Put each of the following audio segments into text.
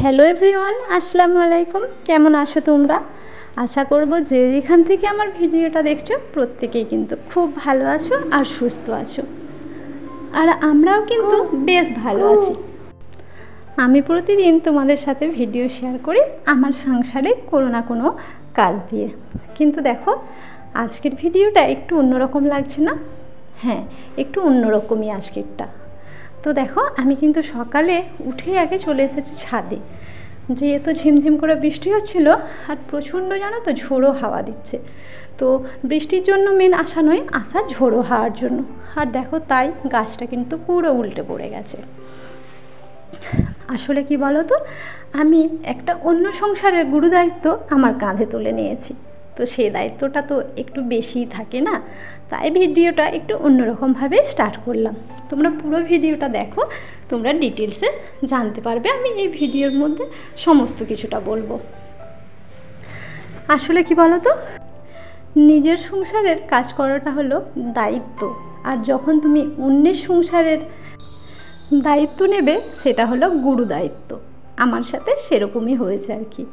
Hello everyone, আসসালামু আলাইকুম। কেমন আছো তোমরা? আশা করব যে যেখান থেকে আমার ভিডিওটা দেখছো প্রত্যেকেই কিন্তু খুব ভালো আছো আর সুস্থ আছো। আর আমরাও কিন্তু বেশ ভালো আছি। আমি প্রতিদিন তোমাদের সাথে ভিডিও শেয়ার করি আমার সংসারে কোনো না কোনো কাজ দিয়ে। কিন্তু দেখো, আজকের ভিডিওটা একটু অন্যরকম লাগছে না? হ্যাঁ, একটু অন্যরকমই আজকেরটা। তো দেখো, আমি কিন্তু সকালে উঠে আগে চলে এসেছি ছাদে। যেহেতু ঝিমঝিম করে বৃষ্টি হচ্ছিল আর প্রচণ্ড জানো তো ঝোড়ো হাওয়া দিচ্ছে। তো বৃষ্টির জন্য মেন আসা নয়, আসা ঝোড়ো হাওয়ার জন্য। আর দেখো, তাই গাছটা কিন্তু পুরো উল্টে পড়ে গেছে। আসলে কি বলো তো, আমি একটা অন্য সংসারের গুরুদায়িত্ব আমার কাঁধে তুলে নিয়েছি। তো সেই দায়িত্বটা তো একটু বেশিই থাকে না, তাই ভিডিওটা একটু অন্যরকমভাবে স্টার্ট করলাম। তোমরা পুরো ভিডিওটা দেখো, তোমরা ডিটেলসে জানতে পারবে। আমি এই ভিডিওর মধ্যে সমস্ত কিছুটা বলবো। আসলে কি বলো তো, নিজের সংসারের কাজ করাটা হলো দায়িত্ব, আর যখন তুমি অন্যের সংসারের দায়িত্ব নেবে সেটা হলো গুরু দায়িত্ব। আমার সাথে সেরকমই হয়েছে আর কি।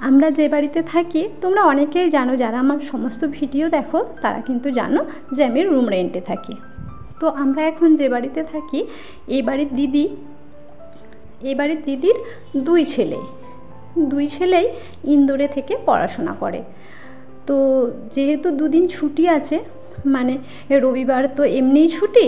আমরা যে বাড়িতে থাকি, তোমরা অনেকেই জানো, যারা আমার সমস্ত ভিডিও দেখো তারা কিন্তু জানো যে আমি রুম রেন্টে থাকি। তো আমরা এখন যে বাড়িতে থাকি, এই বাড়ির দিদির দুই ছেলেই ইন্দোরে থেকে পড়াশোনা করে। তো যেহেতু দুদিন ছুটি আছে, মানে রবিবার তো এমনিই ছুটি,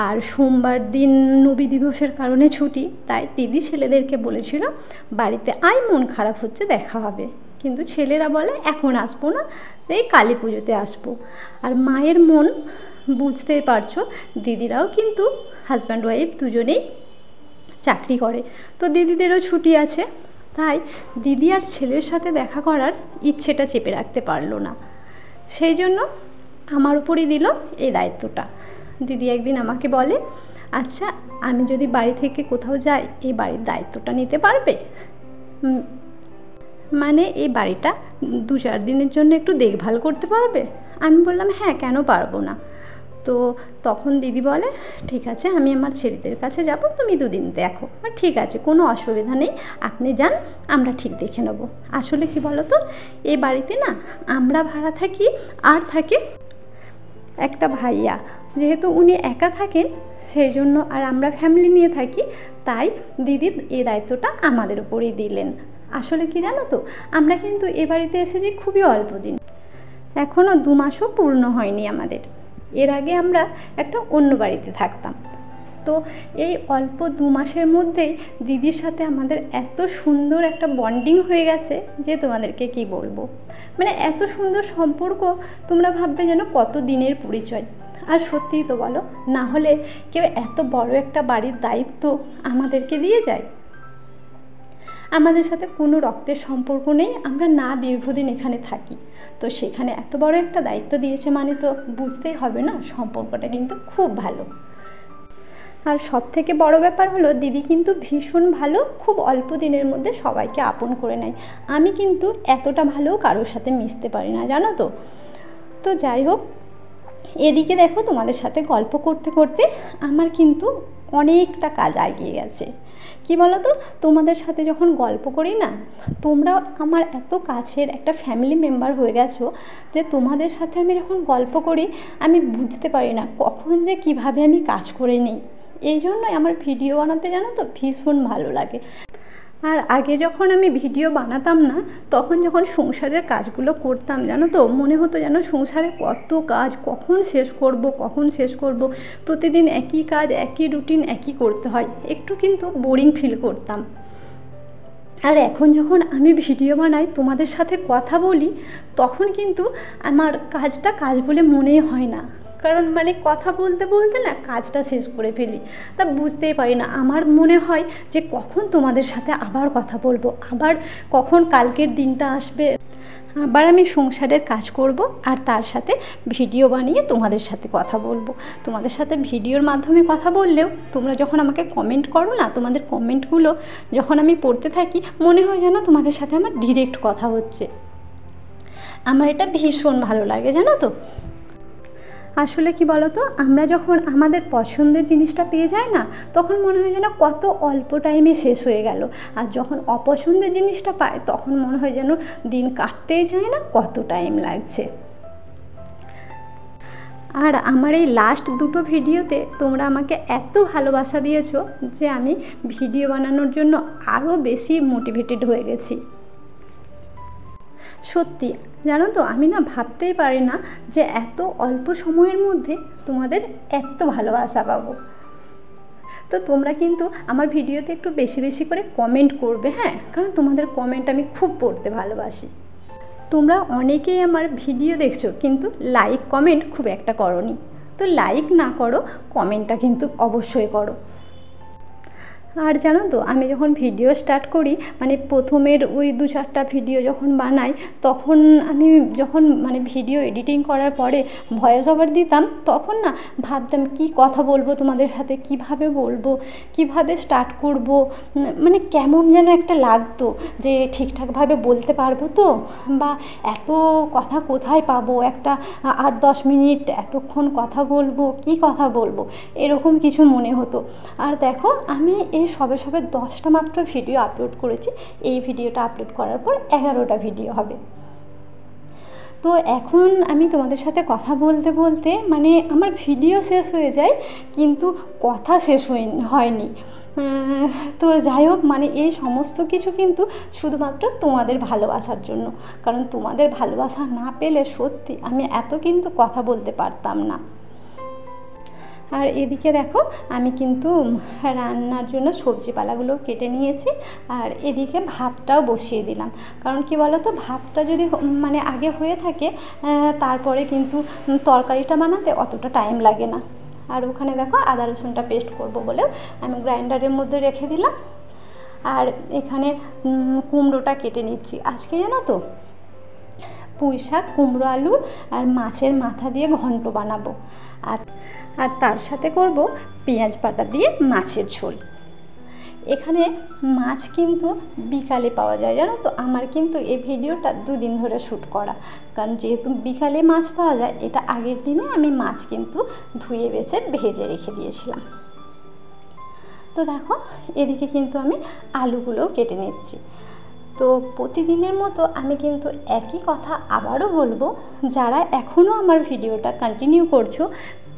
আর সোমবার দিন নবী দিবসের কারণে ছুটি, তাই দিদি ছেলেদেরকে বলেছিল বাড়িতে আয়, মন খারাপ হচ্ছে, দেখা হবে। কিন্তু ছেলেরা বলে এখন আসবো না, এই কালী পুজোতে আসবো। আর মায়ের মন বুঝতেই পারছো, দিদিরাও কিন্তু হাজব্যান্ড ওয়াইফ দুজনেই চাকরি করে। তো দিদিদেরও ছুটি আছে, তাই দিদি আর ছেলের সাথে দেখা করার ইচ্ছেটা চেপে রাখতে পারলো না। সেই জন্য আমার উপরই দিল এই দায়িত্বটা। দিদি একদিন আমাকে বলে, আচ্ছা আমি যদি বাড়ি থেকে কোথাও যাই, এই বাড়ির দায়িত্বটা নিতে পারবে? মানে এই বাড়িটা 2-4 দিনের জন্য একটু দেখভাল করতে পারবে? আমি বললাম হ্যাঁ, কেন পারবো না। তো তখন দিদি বলে, ঠিক আছে আমি আমার ছেলেদের কাছে যাব, তুমি 2 দিন দেখো। আর ঠিক আছে, কোনো অসুবিধা নেই, আপনি যান, আমরা ঠিক দেখে নেব। আসলে কি বলো তো, এই বাড়িতে না আমরা ভাড়া থাকি, আর থাকে একটা ভাইয়া। যেহেতু উনি একা থাকেন সেই জন্য, আর আমরা ফ্যামিলি নিয়ে থাকি, তাই দিদি এই দায়িত্বটা আমাদের উপরেই দিলেন। আসলে কি জানো তো, আমরা কিন্তু এ বাড়িতে এসেছি খুবই অল্প দিন, এখনও 2 মাসও পূর্ণ হয়নি আমাদের। এর আগে আমরা একটা অন্য বাড়িতে থাকতাম। তো এই অল্প 2 মাসের মধ্যেই দিদির সাথে আমাদের এত সুন্দর একটা বন্ডিং হয়ে গেছে যে তোমাদেরকে কি বলবো। মানে এত সুন্দর সম্পর্ক, তোমরা ভাববে যেন কত দিনের পরিচয়। আর সত্যিই তো বলো, না হলে কেউ এত বড় একটা বাড়ির দায়িত্ব আমাদেরকে দিয়ে যায়? আমাদের সাথে কোনো রক্তের সম্পর্ক নেই, আমরা না দীর্ঘদিন এখানে থাকি, তো সেখানে এত বড় একটা দায়িত্ব দিয়েছে মানে তো বুঝতেই হবে না, সম্পর্কটা কিন্তু খুব ভালো। আর সব থেকে বড় ব্যাপার হলো, দিদি কিন্তু ভীষণ ভালো, খুব অল্প দিনের মধ্যে সবাইকে আপন করে নেয়। আমি কিন্তু এতটা ভালো কারোর সাথে মিশতে পারি না, জানো তো। তো যাই হোক, এদিকে দেখো, তোমাদের সাথে গল্প করতে করতে আমার কিন্তু অনেকটা কাজ এগিয়ে গেছে। কি বলো তো, তোমাদের সাথে যখন গল্প করি না, তোমরাও আমার এত কাছের একটা ফ্যামিলি মেম্বার হয়ে গেছো যে তোমাদের সাথে আমি যখন গল্প করি, আমি বুঝতে পারি না কখন যে কিভাবে আমি কাজ করে নিই। এই জন্যই আমার ভিডিও বানাতে জানো তো ভীষণ ভালো লাগে। আর আগে যখন আমি ভিডিও বানাতাম না, তখন যখন সংসারের কাজগুলো করতাম, জানো তো মনে হতো যেন সংসারে কত কাজ, কখন শেষ করব। প্রতিদিন একই কাজ, একই রুটিন, একই করতে হয়, একটু কিন্তু বোরিং ফিল করতাম। আর এখন যখন আমি ভিডিও বানাই, তোমাদের সাথে কথা বলি, তখন কিন্তু আমার কাজটা কাজ বলে মনেই হয় না। কারণ মানে কথা বলতে বলতে না কাজটা শেষ করে ফেলি, তা বুঝতেই পারি না। আমার মনে হয় যে কখন তোমাদের সাথে আবার কথা বলবো, আবার কখন কালকের দিনটা আসবে, আবার আমি সংসারের কাজ করব, আর তার সাথে ভিডিও বানিয়ে তোমাদের সাথে কথা বলবো। তোমাদের সাথে ভিডিওর মাধ্যমে কথা বললেও তোমরা যখন আমাকে কমেন্ট করো না, তোমাদের কমেন্টগুলো যখন আমি পড়তে থাকি, মনে হয় যেন তোমাদের সাথে আমার ডিরেক্ট কথা হচ্ছে। আমার এটা ভীষণ ভালো লাগে, জানো তো। আসলে কি বলো তো, আমরা যখন আমাদের পছন্দের জিনিসটা পেয়ে যাই না, তখন মনে হয় যেন কত অল্প টাইমে শেষ হয়ে গেল। আর যখন অপছন্দের জিনিসটা পাই তখন মনে হয় যেন দিন কাটতেই যায় না, কত টাইম লাগছে। আর আমার এই লাস্ট দুটো ভিডিওতে তোমরা আমাকে এত ভালোবাসা দিয়েছো যে আমি ভিডিও বানানোর জন্য আরও বেশি মোটিভেটেড হয়ে গেছি। সত্যি জানো তো, আমি না ভাবতেই পারি না যে এত অল্প সময়ের মধ্যে তোমাদের এত ভালোবাসা পাবো। তো তোমরা কিন্তু আমার ভিডিওতে একটু বেশি বেশি করে কমেন্ট করবে, হ্যাঁ, কারণ তোমাদের কমেন্ট আমি খুব পড়তে ভালোবাসি। তোমরা অনেকেই আমার ভিডিও দেখছো কিন্তু লাইক কমেন্ট খুব একটা করোনি। তো লাইক না করো, কমেন্টটা কিন্তু অবশ্যই করো। আর জানো তো, আমি যখন ভিডিও স্টার্ট করি, মানে প্রথমের ওই 2-4টা ভিডিও যখন বানাই, তখন আমি যখন মানে ভিডিও এডিটিং করার পরে ভয়েস ওভার দিতাম, তখন না ভাবতাম কি কথা বলবো তোমাদের সাথে, কিভাবে বলবো, কিভাবে স্টার্ট করব, মানে কেমন যেন একটা লাগতো যে ঠিকঠাকভাবে বলতে পারবো তো, বা এত কথা কোথায় পাবো, একটা 8-10 মিনিট এতক্ষণ কথা বলবো, কি কথা বলবো, এরকম কিছু মনে হতো। আর দেখো, আমি এই সবে 10টা মাত্র ভিডিও আপলোড করেছি। এই ভিডিওটা আপলোড করার পর 11টা ভিডিও হবে। তো এখন আমি তোমাদের সাথে কথা বলতে বলতে মানে আমার ভিডিও শেষ হয়ে যায় কিন্তু কথা শেষ হয়নি। তো যাই হোক, মানে এই সমস্ত কিছু কিন্তু শুধুমাত্র তোমাদের ভালোবাসার জন্য, কারণ তোমাদের ভালোবাসা না পেলে সত্যি আমি এত কিন্তু কথা বলতে পারতাম না। আর এদিকে দেখো, আমি কিন্তু রান্নার জন্য সবজিপালাগুলো কেটে নিয়েছি, আর এদিকে ভাতটাও বসিয়ে দিলাম। কারণ কি বলো তো, ভাতটা যদি মানে আগে হয়ে থাকে তারপরে কিন্তু তরকারিটা বানাতে অতটা টাইম লাগে না। আর ওখানে দেখো আদা রসুনটা পেস্ট করব বলেও আমি গ্রাইন্ডারের মধ্যে রেখে দিলাম। আর এখানে কুমড়োটা কেটে নিচ্ছি। আজকে জানো তো, পুঁই শাক, কুমড়ো, আলু আর মাছের মাথা দিয়ে ঘন্ট বানাবো। আর তার সাথে করব পেঁয়াজ বাটা দিয়ে মাছের ঝোল। এখানে মাছ কিন্তু বিকালে পাওয়া যায় জানো তো। আমার কিন্তু এই ভিডিওটা 2 দিন ধরে শ্যুট করা, কারণ যেহেতু বিকালে মাছ পাওয়া যায়, এটা আগের দিনে আমি মাছ কিন্তু ধুয়ে বেছে ভেজে রেখে দিয়েছিলাম। তো দেখো, এদিকে কিন্তু আমি আলুগুলোও কেটে নিচ্ছি। তো প্রতিদিনের মতো আমি কিন্তু একই কথা আবারও বলবো, যারা এখনও আমার ভিডিওটা কন্টিনিউ করছো,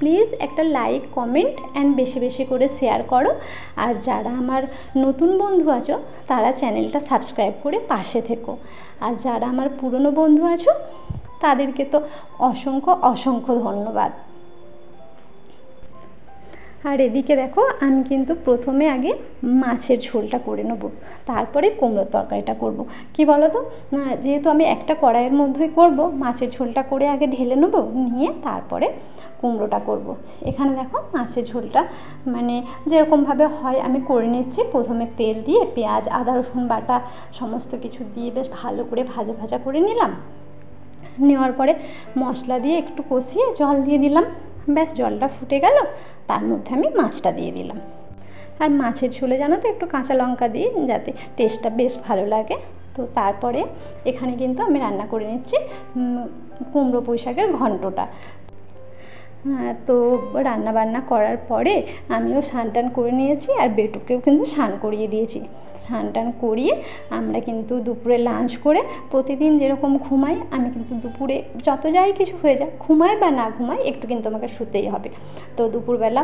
প্লিজ একটা লাইক, কমেন্ট অ্যান্ড বেশি বেশি করে শেয়ার করো। আর যারা আমার নতুন বন্ধু আছো, তারা চ্যানেলটা সাবস্ক্রাইব করে পাশে থেকো। আর যারা আমার পুরনো বন্ধু আছো, তাদেরকে তো অসংখ্য অসংখ্য ধন্যবাদ। আর এদিকে দেখো, আমি কিন্তু প্রথমে আগে মাছের ঝোলটা করে নেব, তারপরে কুমড়োর তরকারিটা করব। কি বলো তো, যেহেতু আমি একটা কড়াইয়ের মধ্যেই করব, মাছের ঝোলটা করে আগে ঢেলে নেব, নিয়ে তারপরে কুমড়োটা করব। এখানে দেখো মাছের ঝোলটা মানে যেরকমভাবে হয় আমি করে নিচ্ছি। প্রথমে তেল দিয়ে পেঁয়াজ, আদা রসুন বাটা সমস্ত কিছু দিয়ে বেশ ভালো করে ভাজা ভাজা করে নিলাম। নেওয়ার পরে মশলা দিয়ে একটু কষিয়ে জল দিয়ে দিলাম। ব্যাস, জলটা ফুটে গেল, তার মধ্যে আমি মাছটা দিয়ে দিলাম। আর মাছের ঝোলে জানো তো একটু কাঁচা লঙ্কা দিই, যাতে টেস্টটা বেশ ভালো লাগে। তো তারপরে এখানে কিন্তু আমি রান্না করে নিচ্ছি কুমড়ো পুঁই শাকের ঘন্টটা। তো রান্না বান্না করার পরে আমিও স্নান টান করে নিয়েছি, আর বেটুকেও কিন্তু স্নান করিয়ে দিয়েছি। স্নান টান করিয়ে আমরা কিন্তু দুপুরে লাঞ্চ করে, প্রতিদিন যেরকম ঘুমাই, আমি কিন্তু দুপুরে যত যাই কিছু হয়ে যায়, ঘুমাই বা না ঘুমাই, একটু কিন্তু আমাকে শুতেই হবে। তো দুপুরবেলা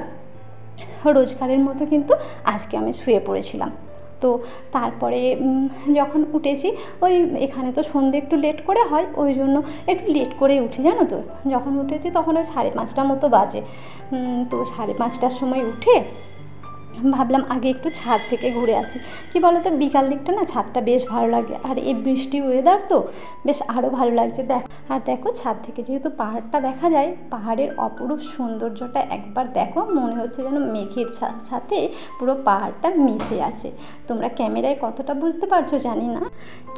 রোজগারের মতো কিন্তু আজকে আমি শুয়ে পড়েছিলাম। তো তারপরে যখন উঠেছি, ওই এখানে তো সন্ধে একটু লেট করে হয়, ওই জন্য একটু লেট করেই উঠি জানো তো। যখন উঠেছি তখন ওই 5:30 মতো বাজে। তো 5:30টার সময় উঠে ভাবলাম আগে একটু ছাদ থেকে ঘুরে আসি। কি বলো তো, বিকাল দিকটা না ছাদটা বেশ ভালো লাগে, আর এই বৃষ্টি ওয়েদার তো বেশ আরও ভালো লাগছে। আর দেখো, ছাদ থেকে যেহেতু পাহাড়টা দেখা যায়, পাহাড়ের অপরূপ সৌন্দর্যটা একবার দেখো, মনে হচ্ছে যেন মেঘের সাথে পুরো পাহাড়টা মিশে আছে। তোমরা ক্যামেরায় কতটা বুঝতে পারছো জানি না,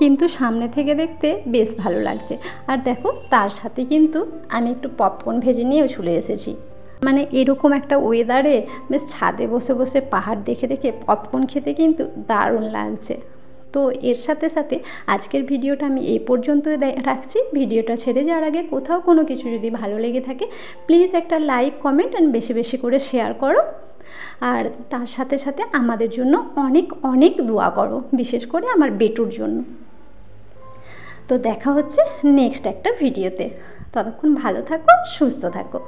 কিন্তু সামনে থেকে দেখতে বেশ ভালো লাগছে। আর দেখো, তার সাথে কিন্তু আমি একটু পপকর্ন ভেজে নিয়েও চলে এসেছি। মানে এরকম একটা ওয়েদারে বেশ ছাদে বসে বসে পাহাড় দেখে দেখে পপকর্ন খেতে কিন্তু দারুণ লাগছে। তো এর সাথে সাথে আজকের ভিডিওটা আমি এই পর্যন্তই রাখছি। ভিডিওটা ছেড়ে যাওয়ার আগে কোথাও কোনো কিছু যদি ভালো লেগে থাকে প্লিজ একটা লাইক, কমেন্ট অ্যান্ড বেশি বেশি করে শেয়ার করো। আর তার সাথে সাথে আমাদের জন্য অনেক অনেক দোয়া করো, বিশেষ করে আমার বেটুর জন্য। তো দেখা হচ্ছে নেক্সট একটা ভিডিওতে। ততক্ষণ ভালো থাকো, সুস্থ থাকো।